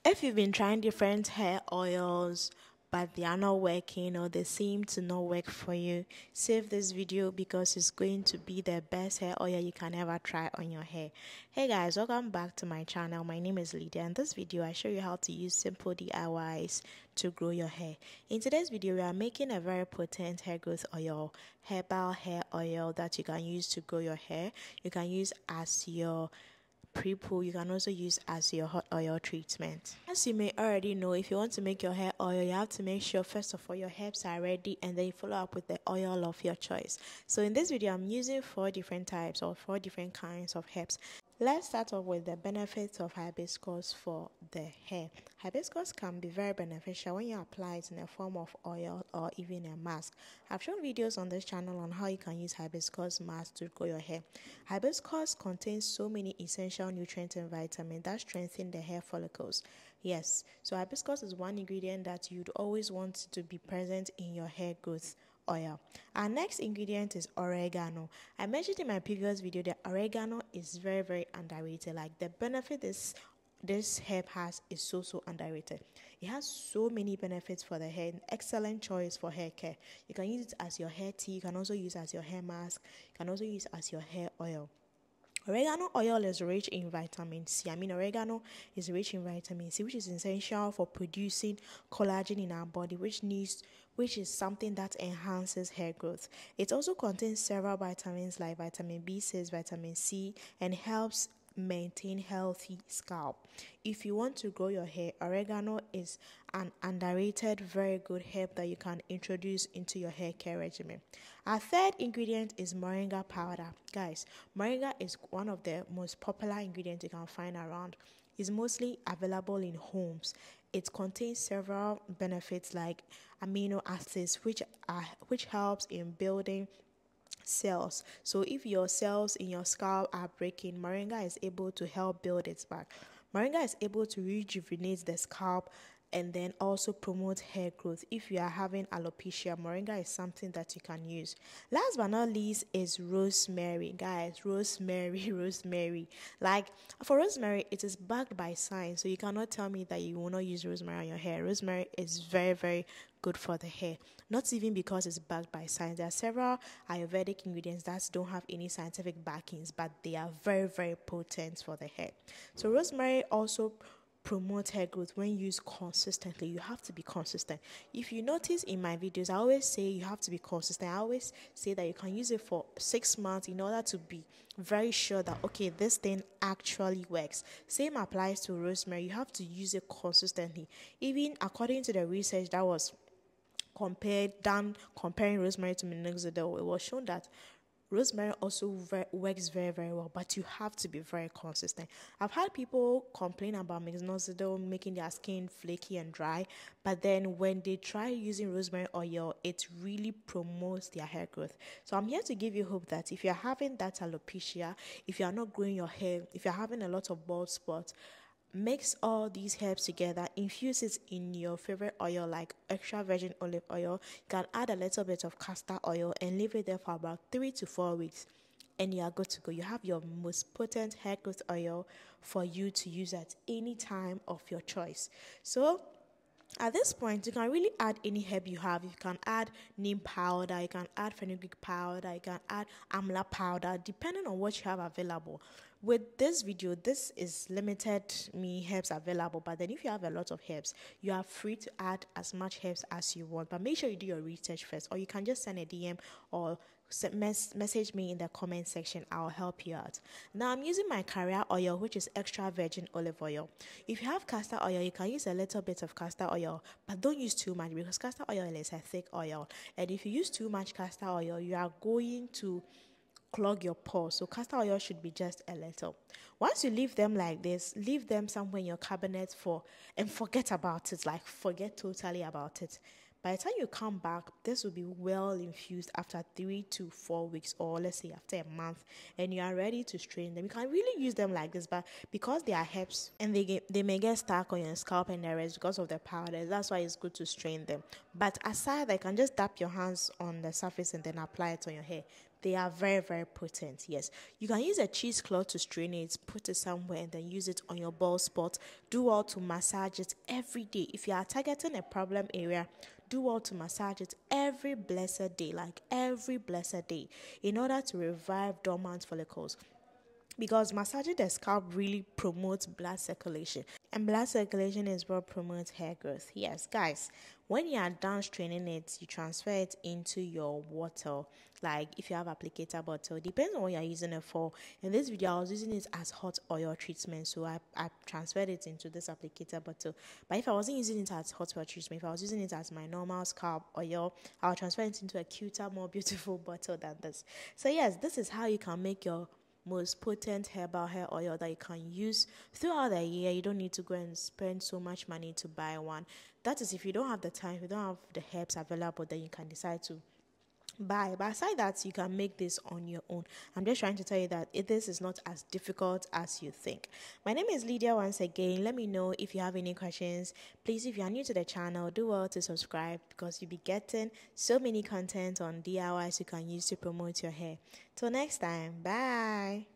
If you've been trying different hair oils but they are not working or they seem to not work for you, save this video because it's going to be the best hair oil you can ever try on your hair. Hey guys, welcome back to my channel. My name is Lydia. In this video I show you how to use simple DIYs to grow your hair. In today's video we are making a very potent hair growth oil, herbal hair oil that you can use to grow your hair. You can use as your pre-poo. You can also use as your hot oil treatment. As you may already know, if you want to make your hair oil, you have to make sure first of all your herbs are ready and then you follow up with the oil of your choice. So in this video I'm using 4 different types or 4 different kinds of herbs. Let's start off with the benefits of hibiscus for the hair. Hibiscus can be very beneficial when you apply it in a form of oil or even a mask. I've shown videos on this channel on how you can use hibiscus mask to grow your hair. Hibiscus contains so many essential nutrients and vitamins that strengthen the hair follicles. Yes, so hibiscus is one ingredient that you'd always want to be present in your hair growth oil. Our next ingredient is oregano. I mentioned in my previous video that oregano is very underrated. Like the benefit this herb has is so underrated. It has so many benefits for the hair. An excellent choice for hair care. You can use it as your hair tea. You can also use it as your hair mask. You can also use it as your hair oil. Oregano oil is rich in vitamin C. Oregano is rich in vitamin C, which is essential for producing collagen in our body, which is something that enhances hair growth. It also contains several vitamins like vitamin B6, vitamin C, and helps maintain healthy scalp. If you want to grow your hair, oregano is an underrated, very good herb that you can introduce into your hair care regimen. Our third ingredient is moringa powder. Guys, moringa is one of the most popular ingredients you can find around. It's mostly available in homes. It contains several benefits like amino acids, which helps in building cells. So if your cells in your scalp are breaking, moringa is able to help build it back. Moringa is able to rejuvenate the scalp and then also promote hair growth. If you are having alopecia, moringa is something that you can use. Last but not least is rosemary. Guys, rosemary. Like for rosemary, it is backed by science, so you cannot tell me that you will not use rosemary on your hair. Rosemary is very good for the hair, not even because it's backed by science. There are several Ayurvedic ingredients that don't have any scientific backings, but they are very potent for the hair. So rosemary also promote hair growth when used consistently. You have to be consistent. If you notice in my videos, I always say you have to be consistent. I always say that you can use it for 6 months in order to be very sure that okay, this thing actually works. Same applies to rosemary. You have to use it consistently. Even according to the research that was comparing rosemary to minoxidil, it was shown that rosemary also works very well, but you have to be very consistent. I've had people complain about minoxidil making their skin flaky and dry, but then when they try using rosemary oil, it really promotes their hair growth. So I'm here to give you hope that if you're having that alopecia, if you're not growing your hair, if you're having a lot of bald spots, mix all these herbs together, infuse it in your favorite oil like extra virgin olive oil. You can add a little bit of castor oil and leave it there for about 3 to 4 weeks and you are good to go. You have your most potent hair growth oil for you to use at any time of your choice. So at this point, you can really add any herb you have. You can add neem powder, you can add fenugreek powder, you can add amla powder, depending on what you have available. With this video, this is limited herbs available, but then if you have a lot of herbs, you are free to add as much herbs as you want. But make sure you do your research first, or you can just send a DM or message me in the comment section. I'll help you out. Now I'm using my carrier oil, which is extra virgin olive oil. If you have castor oil, you can use a little bit of castor oil, but don't use too much because castor oil is a thick oil, and if you use too much castor oil, you are going to clog your pores. So castor oil should be just a little. Once you leave them like this, leave them somewhere in your cabinet and forget about it. Like forget totally about it. By the time you come back, this will be well infused after 3 to 4 weeks, or let's say after a month, and you are ready to strain them. You can really use them like this, but because they are herbs and they may get stuck on your scalp and the rest because of the powders, that's why it's good to strain them. But aside, you can just dab your hands on the surface and then apply it on your hair. They are very, very potent. Yes, you can use a cheesecloth to strain it, put it somewhere, and then use it on your bald spot. Do well to massage it every day. If you are targeting a problem area, do well to massage it every blessed day, like every blessed day, in order to revive dormant follicles, because massaging the scalp really promotes blood circulation, and blood circulation is what promotes hair growth. Yes, guys, when you are done straining it, you transfer it into your water. Like if you have applicator bottle, depends on what you're using it for. In this video I was using it as hot oil treatment, so I transferred it into this applicator bottle. But if I wasn't using it as hot oil treatment, if I was using it as my normal scalp oil, I'll transfer it into a cuter, more beautiful bottle than this. So yes, this is how you can make your most potent herbal hair oil that you can use throughout the year. You don't need to go and spend so much money to buy one. That is if you don't have the time, if you don't have the herbs available, then you can decide to buy. But aside that, you can make this on your own. I'm just trying to tell you that this is not as difficult as you think. My name is Lydia once again. Let me know if you have any questions. Please, if you are new to the channel, do well to subscribe, because you'll be getting so many content on DIYs you can use to promote your hair. Till next time, bye.